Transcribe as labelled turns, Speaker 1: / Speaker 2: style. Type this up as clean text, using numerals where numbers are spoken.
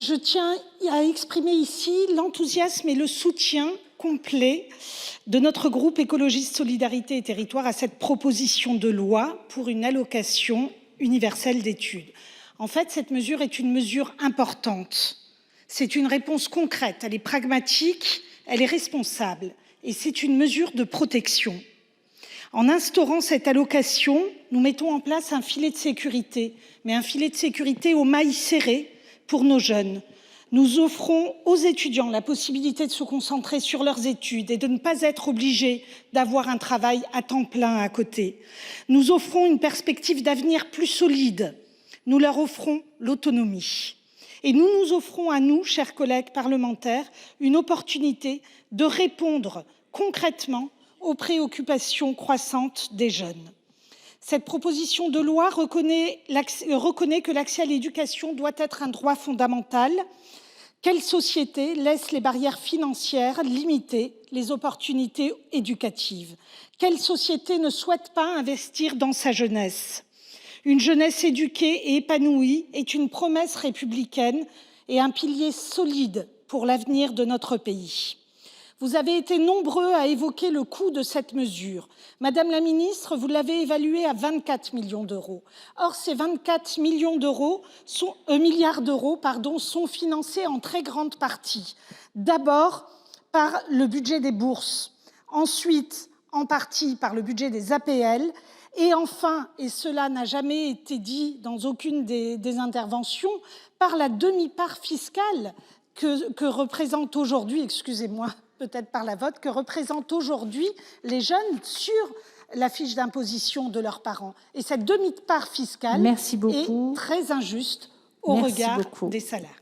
Speaker 1: Je tiens à exprimer ici l'enthousiasme et le soutien complet de notre groupe écologiste Solidarité et Territoires à cette proposition de loi pour une allocation universelle d'études. En fait, cette mesure est une mesure importante. C'est une réponse concrète, elle est pragmatique, elle est responsable et c'est une mesure de protection. En instaurant cette allocation, nous mettons en place un filet de sécurité, mais un filet de sécurité aux mailles serrées pour nos jeunes. Nous offrons aux étudiants la possibilité de se concentrer sur leurs études et de ne pas être obligés d'avoir un travail à temps plein à côté. Nous offrons une perspective d'avenir plus solide. Nous leur offrons l'autonomie. Et nous nous offrons à nous, chers collègues parlementaires, une opportunité de répondre concrètement aux préoccupations croissantes des jeunes. Cette proposition de loi reconnaît que l'accès à l'éducation doit être un droit fondamental. Quelle société laisse les barrières financières limiter les opportunités éducatives? Quelle société ne souhaite pas investir dans sa jeunesse? Une jeunesse éduquée et épanouie est une promesse républicaine et un pilier solide pour l'avenir de notre pays. Vous avez été nombreux à évoquer le coût de cette mesure. Madame la ministre, vous l'avez évalué à 24 millions d'euros. Or, ces 24 millions d'euros milliards d'euros, sont financés en très grande partie. D'abord, par le budget des bourses. Ensuite, en partie par le budget des APL. Et enfin, et cela n'a jamais été dit dans aucune des interventions, par la demi-part fiscale que représente aujourd'hui, excusez-moi, peut-être par la vôtre, que représentent aujourd'hui les jeunes sur la fiche d'imposition de leurs parents. Et cette demi-part fiscale est très injuste au regard des salaires.